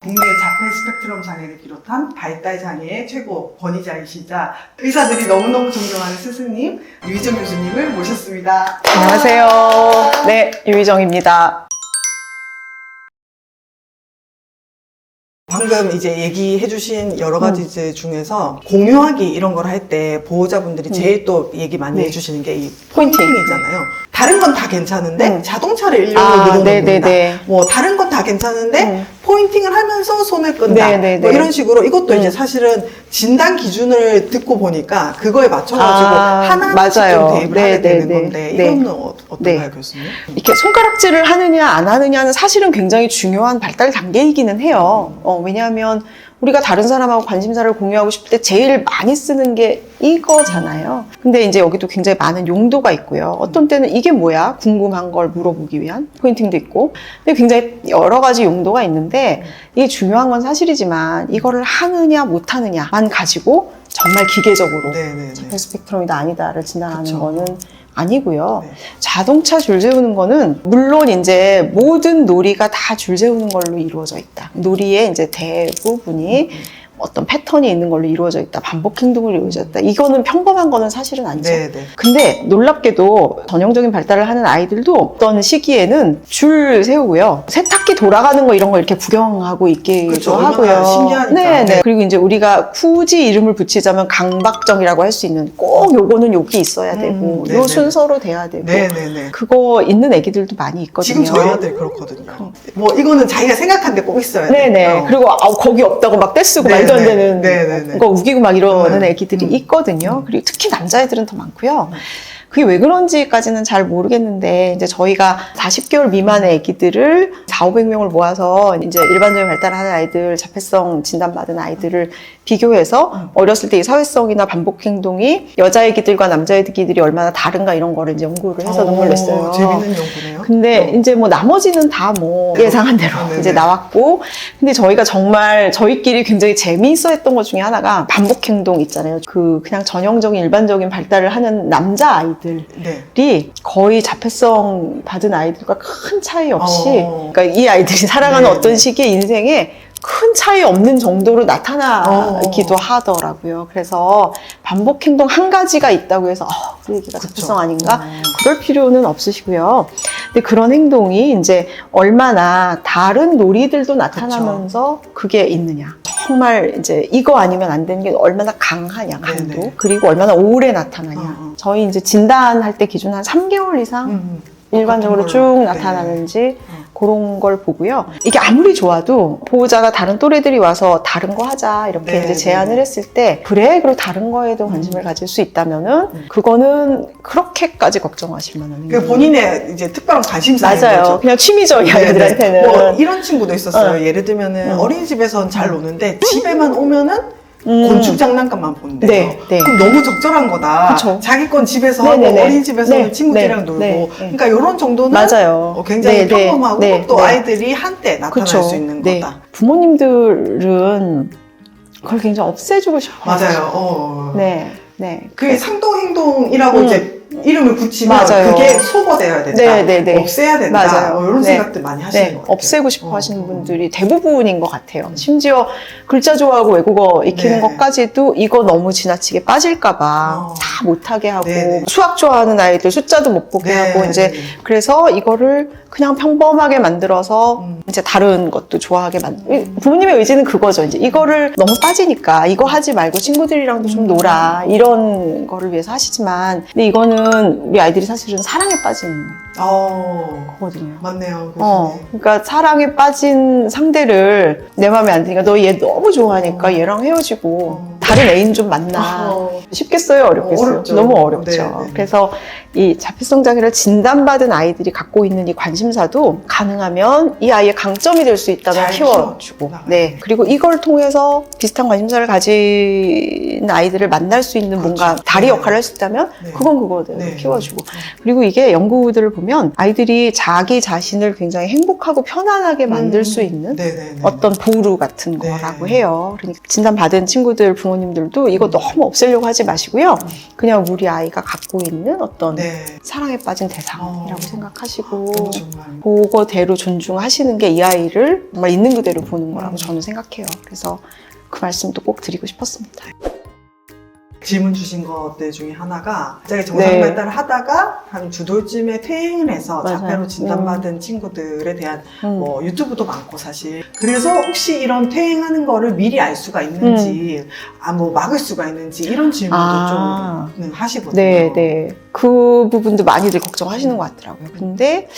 국내 자폐 스펙트럼 장애를 비롯한 발달 장애의 최고 권위자이시자 의사들이 너무너무 존경하는 스승님 유희정 교수님을 모셨습니다. 안녕하세요. 네, 유희정입니다. 방금 이제 얘기해주신 여러 가지 중에서 공유하기 이런 걸 할 때 보호자분들이 제일 또 얘기 많이 네. 해주시는 게 이 포인팅. 포인팅이잖아요. 다른 건 다 괜찮은데 자동차를 일렬로 늘어놓는다. 네네네. 뭐 다른 건 다 괜찮은데 포인팅을 하면서 손을 끈다. 네네네. 뭐 이런 식으로 이것도 이제 사실은 진단 기준을 듣고 보니까 그거에 맞춰가지고 하나하나씩 맞아요. 좀 대입을 하게 되는 네네네. 건데 네. 이거는 어떤가요, 네. 교수님? 이렇게 손가락질을 하느냐 안 하느냐는 사실은 굉장히 중요한 발달 단계이기는 해요. 왜냐하면 우리가 다른 사람하고 관심사를 공유하고 싶을 때 제일 많이 쓰는 게 이거잖아요. 근데 이제 여기도 굉장히 많은 용도가 있고요. 어떤 때는 이게 뭐야? 궁금한 걸 물어보기 위한 포인팅도 있고. 근데 굉장히 여러 가지 용도가 있는데 이게 중요한 건 사실이지만 이거를 하느냐 못 하느냐만 가지고 정말 기계적으로 네네네. 자폐 스펙트럼이다 아니다를 진단하는 그쵸. 거는 아니고요. 네. 자동차 줄 세우는 거는 물론 이제 모든 놀이가 다 줄 세우는 걸로 이루어져 있다. 놀이의 이제 대부분이 어떤 패턴이 있는 걸로 이루어져 있다. 반복 행동으로 이루어져 있다. 이거는 평범한 거는 사실은 아니죠. 네네. 근데 놀랍게도 전형적인 발달을 하는 아이들도 어떤 시기에는 줄 세우고요. 세탁기 돌아가는 거 이런 거 이렇게 구경하고 있기도 그쵸, 얼마나 하고요. 신기하니까. 네네. 네. 그리고 이제 우리가 굳이 이름을 붙이자면 강박정이라고 할 수 있는 꼭 요거는 여기 있어야 되고 네네. 요 순서로 돼야 되고 네네네. 그거 있는 애기들도 많이 있거든요. 지금 저희 아들 그렇거든요. 뭐 이거는 자기가 생각한 데 꼭 있어야 돼. 네네. 그리고 거기 없다고 막 떼쓰고 네네. 말도 안 되는 네네네. 거 우기고 막 이러는 네. 애기들이 있거든요. 그리고 특히 남자애들은 더 많고요. 그게 왜 그런지까지는 잘 모르겠는데, 이제 저희가 40개월 미만의 애기들을 400~500명을 모아서 이제 일반적인 발달하는 아이들, 자폐성 진단받은 아이들을 비교해서 어렸을 때 이 사회성이나 반복 행동이 여자 애기들과 남자 애기들이 얼마나 다른가 이런 거를 이제 연구를 해서 논문을 냈어요. 재밌는 연구네요. 근데 이제 뭐 나머지는 다 뭐 예상한 대로 네네. 이제 나왔고, 근데 저희가 정말 저희끼리 굉장히 재미있어 했던 것 중에 하나가 반복 행동 있잖아요. 그냥 전형적인 일반적인 발달을 하는 남자 아이들이 네. 거의 자폐성 받은 아이들과 큰 차이 없이, 그러니까 이 아이들이 살아가는 네네. 어떤 시기의 인생에 큰 차이 없는 정도로 나타나기도 하더라고요. 그래서 반복 행동 한 가지가 있다고 해서 그 얘기가 자폐성 아닌가? 그럴 필요는 없으시고요. 근데 그런 행동이 이제 얼마나 다른 놀이들도 나타나면서 그게 있느냐. 정말 이제 이거 아니면 안 되는 게 얼마나 강하냐, 강도. 네네. 그리고 얼마나 오래 나타나냐. 저희 이제 진단할 때 기준 한 3개월 이상 일반적으로 같은 쭉 걸로. 나타나는지 그런 걸 보고요. 이게 아무리 좋아도 보호자가 다른 또래들이 와서 다른 거 하자 이렇게 네, 이제 네, 제안을 네. 했을 때 그래 그리고 다른 거에도 관심을 가질 수 있다면은 그거는 그렇게까지 걱정하실 만한 그 본인의 이제 특별한 관심사인 맞아요. 거죠. 그냥 취미죠 이 네네. 아이들한테는. 뭐 이런 친구도 있었어요. 예를 들면은 어린이집에서는 잘 노는데 집에만 오면은 곤충 장난감만 본대요. 네, 네. 그럼 너무 적절한 거다. 그쵸. 자기 건 집에서 네네네. 하고 어린이집에서는 네, 친구들이랑 네, 놀고. 네, 네. 그러니까 이런 정도는 맞아요. 굉장히 네, 네, 평범하고 네, 또 네. 아이들이 한때 나타날 그쵸. 수 있는 네. 거다. 부모님들은 그걸 굉장히 없애주고 싶어요. 맞아요. 네, 네. 그게 상도행동이라고 이제 이름을 붙이면 맞아요. 그게 소거되어야 된다. 네, 네, 네. 없애야 된다. 맞아요. 이런 네. 생각들 많이 하시는 네, 것 같아요. 없애고 싶어 하시는 분들이 대부분인 것 같아요. 심지어 글자 좋아하고 외국어 익히는 네. 것까지도 이거 너무 지나치게 빠질까봐 다 못하게 하고 네네. 수학 좋아하는 아이들 숫자도 못 보게 네. 하고 이제 그래서 이거를 그냥 평범하게 만들어서 이제 다른 것도 좋아하게 부모님의 의지는 그거죠. 이제 이거를 너무 빠지니까 이거 하지 말고 친구들이랑도 좀 놀아 이런 거를 위해서 하시지만 근데 이거는 우리 아이들이 사실은 사랑에 빠진 거거든요. 맞네요. 교수님. 그러니까 사랑에 빠진 상대를 내 마음에 안 드니까 너 얘 너무 좋아하니까 얘랑 헤어지고 다른 애인 좀 만나. 쉽겠어요? 어렵겠어요? 어렵죠. 너무 어렵죠. 네, 네. 그래서 이 자폐성 장애를 진단받은 아이들이 갖고 있는 이 관심사도 가능하면 이 아이의 강점이 될 수 있다면 잘 키워주고. 키워나가야 네. 그리고 이걸 통해서 비슷한 관심사를 가진 아이들을 만날 수 있는 뭔가 그렇죠. 다리 네. 역할을 할 수 있다면 네. 그건 그거대로 네. 키워주고. 그리고 이게 연구들을 보면 아이들이 자기 자신을 굉장히 행복하고 편안하게 만들 수 있는 네네네. 어떤 보루 같은 네. 거라고 해요. 그러니까 진단받은 친구들, 부모님들도 이거 너무 없애려고 하지 마시고요. 그냥 우리 아이가 갖고 있는 어떤 네. 네. 사랑에 빠진 대상이라고 생각하시고 정말. 그거대로 존중하시는 게 이 아이를 정말 있는 그대로 보는 거라고 저는 생각해요. 그래서 그 말씀도 꼭 드리고 싶었습니다. 질문 주신 것들 중에 하나가 갑자기 정상 네. 발달을 하다가 한 두 돌쯤에 퇴행을 해서 맞아요. 자폐로 진단받은 친구들에 대한 음. 뭐 유튜브도 많고 사실 그래서 혹시 이런 퇴행하는 거를 미리 알 수가 있는지 뭐 막을 수가 있는지 이런 질문도 좀 하시거든요. 네. 그 부분도 많이들 걱정하시는 것 같더라고요. 근데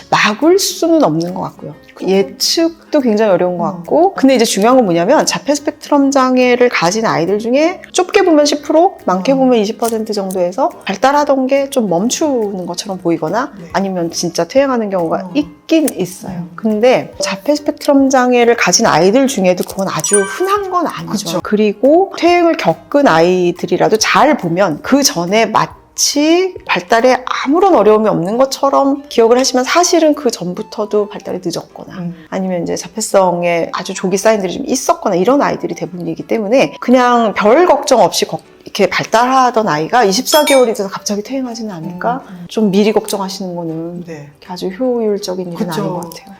막을 수는 없는 것 같고요. 예측도 굉장히 어려운 것 같고 근데 이제 중요한 건 뭐냐면 자폐 스펙트럼 장애를 가진 아이들 중에 좁게 보면 10%, 많게 보면 20% 정도에서 발달하던 게 좀 멈추는 것처럼 보이거나 네. 아니면 진짜 퇴행하는 경우가 있긴 있어요. 근데 자폐 스펙트럼 장애를 가진 아이들 중에도 그건 아주 흔한 건 아니죠. 그쵸. 그리고 퇴행을 겪은 아이들이라도 잘 보면 그 전에 마치 발달에 아무런 어려움이 없는 것처럼 기억을 하시면 사실은 그 전부터도 발달이 늦었거나 아니면 이제 자폐성에 아주 조기 사인들이 좀 있었거나 이런 아이들이 대부분이기 때문에 그냥 별 걱정 없이 이렇게 발달하던 아이가 24개월이 돼서 갑자기 퇴행하지는 않을까? 좀 미리 걱정하시는 거는 네. 아주 효율적인 일은 그쵸. 아닌 것 같아요.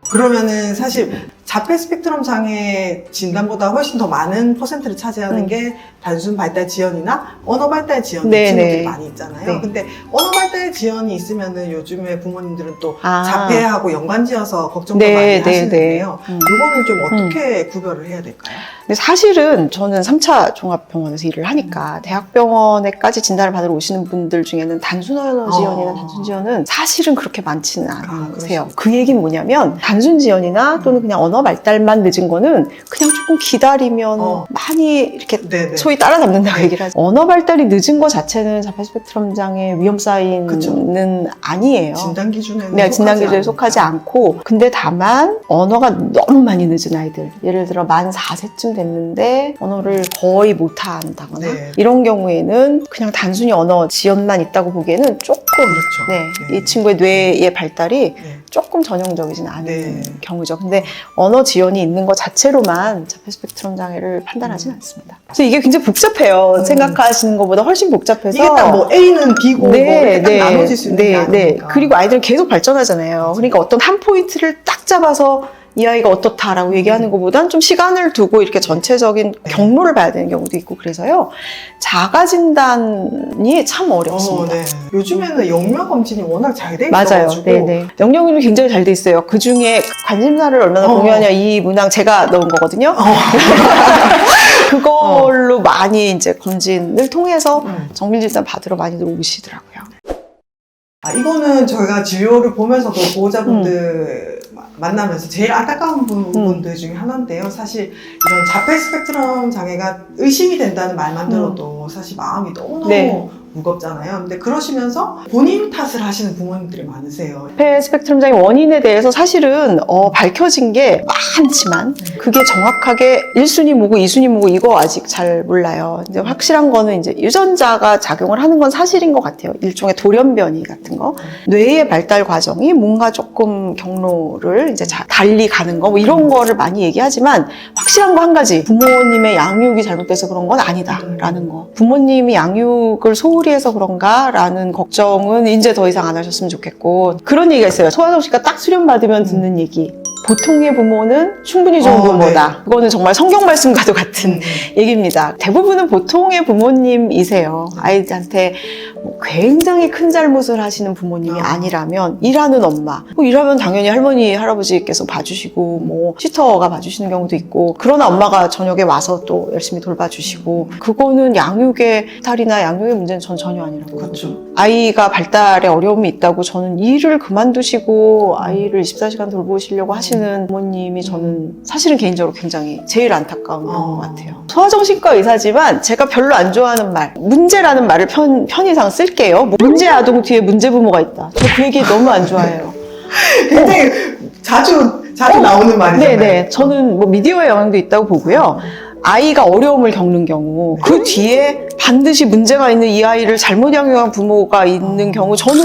그러면은 사실 자폐 스펙트럼 장애 진단보다 훨씬 더 많은 퍼센트를 차지하는 게 단순 발달 지연이나 언어 발달 지연 네, 친구들이 네. 많이 있잖아요. 네. 근데 언어 발달 지연이 있으면은 요즘에 부모님들은 또 아. 자폐하고 연관지어서 걱정도 네, 많이 네, 하시는데요. 네. 이거는 좀 어떻게 구별을 해야 될까요? 근데 사실은 저는 3차 종합병원에서 일을 하니까 대학병원에까지 진단을 받으러 오시는 분들 중에는 단순 언어 지연이나 단순 지연은 사실은 그렇게 많지는 않으세요. 그 얘기는 뭐냐면 단순 지연이나 또는 그냥 언어 발달만 늦은 거는 그냥 조금 기다리면 많이 이렇게 네네. 소위 따라잡는다고 네. 얘기를 하죠. 언어 발달이 늦은 거 자체는 자폐 스펙트럼 장애 위험 사인은 그쵸. 아니에요. 진단 기준에는 네, 진단 기준에 속하지 않고 근데 다만 언어가 너무 많이 늦은 아이들 예를 들어 만 4세쯤 됐는데 언어를 거의 못한다거나 네. 이런 경우에는 그냥 단순히 언어 지연만 있다고 보기에는 조금 그렇죠. 이 친구의 뇌의 발달이 네. 조금 전형적이진 않은 네. 경우죠. 근데 언어 지연이 있는 것 자체로만 자폐 스펙트럼 장애를 판단하지는 않습니다. 그래서 이게 굉장히 복잡해요. 생각하시는 것보다 훨씬 복잡해서 이게 딱 뭐 A는 B고 뭐 이렇게 딱 나눠질 수 있는 게 아니니까. 그리고 아이들은 계속 발전하잖아요. 그러니까 어떤 한 포인트를 딱 잡아서 이 아이가 어떻다라고 얘기하는 것보단 좀 시간을 두고 이렇게 전체적인 경로를 봐야 되는 경우도 있고 그래서요. 자가 진단이 참 어렵습니다. 네. 요즘에는 영유아 검진이 워낙 잘 돼 맞아요. 있어가지고 네네. 영역률이 굉장히 잘 돼 있어요. 그 중에 관심사를 얼마나 공유하냐 이 문항 제가 넣은 거거든요. 그걸로 많이 이제 검진을 통해서 정밀진단 받으러 많이들 오시더라고요. 이거는 저희가 진료를 보면서도 보호자분들 만나면서 제일 안타까운 부분들 중에 하나인데요. 사실 이런 자폐 스펙트럼 장애가 의심이 된다는 말만 들어도 사실 마음이 너무너무 네. 무겁잖아요. 근데 그러시면서 본인 탓을 하시는 부모님들이 많으세요. 자폐 스펙트럼 장애 원인에 대해서 사실은 밝혀진 게 많지만 그게 정확하게 1순위 뭐고 2순위 뭐고 이거 아직 잘 몰라요. 이제 확실한 거는 이제 유전자가 작용을 하는 건 사실인 것 같아요. 일종의 돌연변이 같은 거. 뇌의 발달 과정이 뭔가 조금 경로를 이제 달리 가는 거 뭐 이런 거를 많이 얘기하지만 확실한 거 한 가지. 부모님의 양육이 잘못돼서 그런 건 아니다라는 거. 부모님이 양육을 소홀히 해서 그런가라는 걱정은 이제 더 이상 안 하셨으면 좋겠고 그런 얘기가 있어요. 소아정 씨가 딱 수련받으면 듣는 얘기. 보통의 부모는 충분히 좋은 부모다. 네. 그거는 정말 성경 말씀과도 같은 얘기입니다. 대부분은 보통의 부모님이세요. 아이들한테 뭐 굉장히 큰 잘못을 하시는 부모님이 아니라면 일하는 엄마. 뭐 일하면 당연히 할머니, 할아버지께서 봐주시고 뭐 시터가 봐주시는 경우도 있고 그러나 엄마가 저녁에 와서 또 열심히 돌봐주시고 그거는 양육의 탈이나 양육의 문제는 전 전혀 아니라고 그렇죠. 아이가 발달에 어려움이 있다고 저는 일을 그만두시고 아이를 24시간 돌보시려고 하시는 부모님이 저는 사실은 개인적으로 굉장히 제일 안타까운 것 같아요. 소아정신과 의사지만 제가 별로 안 좋아하는 말, 문제라는 말을 편의상 쓸게요. 뭐 문제 아동 뒤에 문제 부모가 있다. 저 그 얘기 너무 안 좋아해요. 굉장히 자주 나오는 말이잖아요. 네네. 저는 뭐 미디어의 영향도 있다고 보고요. 아이가 어려움을 겪는 경우 그 뒤에 반드시 문제가 있는 이 아이를 잘못 양육한 부모가 있는 경우 저는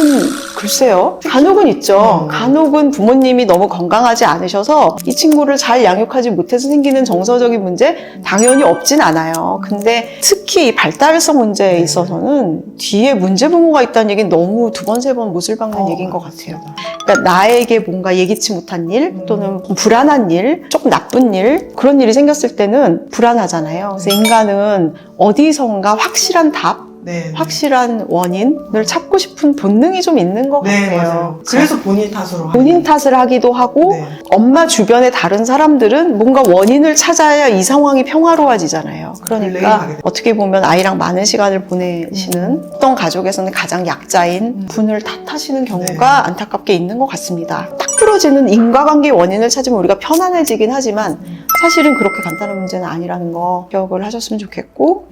글쎄요. 간혹은 있죠. 간혹은 부모님이 너무 건강하지 않으셔서 이 친구를 잘 양육하지 못해서 생기는 정서적인 문제 당연히 없진 않아요. 근데 특히 이 발달성 문제에 있어서는 뒤에 문제 부모가 있다는 얘기는 너무 두 번, 세 번 못을 박는 얘기인 것 같아요. 그러니까 나에게 뭔가 예기치 못한 일 또는 불안한 일, 조금 나쁜 일 그런 일이 생겼을 때는 불안하잖아요. 그래서 인간은 어디선가 확실한 답, 네. 확실한 원인을 찾고 싶은 본능이 좀 있는 것 네, 같아요. 맞아요. 그래서 본인 탓으로 하는 본인 탓을 하기도 하고 네. 엄마 주변의 다른 사람들은 뭔가 원인을 찾아야 이 상황이 평화로워지잖아요. 그러니까 블레임하게 어떻게 보면 아이랑 많은 시간을 보내시는 어떤 가족에서는 가장 약자인 분을 탓하시는 경우가 네. 안타깝게 있는 것 같습니다. 딱 부러지는 인과관계의 원인을 찾으면 우리가 편안해지긴 하지만 사실은 그렇게 간단한 문제는 아니라는 거 기억을 하셨으면 좋겠고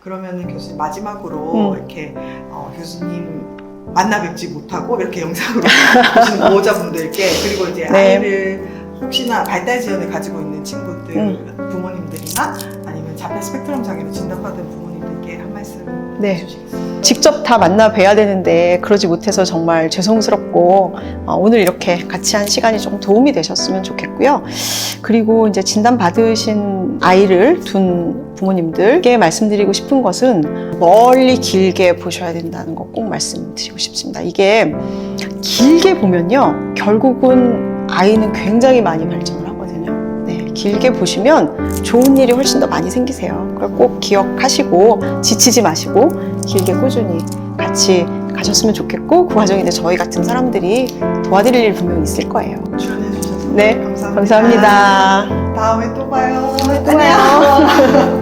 그러면은 교수님 마지막으로 이렇게 교수님 만나 뵙지 못하고 이렇게 영상으로 보시는 보호자분들께 그리고 이제 네. 아이를 혹시나 발달 지연을 가지고 있는 친구들 부모님들이나 아니면 자폐 스펙트럼 장애로 진단받은 부모님들께 한 말씀 네. 해주시겠어요? 직접 다 만나 뵈야 되는데 그러지 못해서 정말 죄송스럽고 오늘 이렇게 같이 한 시간이 좀 도움이 되셨으면 좋겠고요. 그리고 이제 진단 받으신 아이를 둔 부모님들께 말씀드리고 싶은 것은 멀리 길게 보셔야 된다는 거 꼭 말씀드리고 싶습니다. 이게 길게 보면요. 결국은 아이는 굉장히 많이 발전을 하거든요. 네, 길게 보시면 좋은 일이 훨씬 더 많이 생기세요. 그걸 꼭 기억하시고 지치지 마시고 길게 꾸준히 같이 가셨으면 좋겠고 그 과정에 이제 저희 같은 사람들이 도와드릴 일 분명히 있을 거예요. 출연해 주셔서 네, 감사합니다. 감사합니다. 다음에 또 봐요. 또 봐요.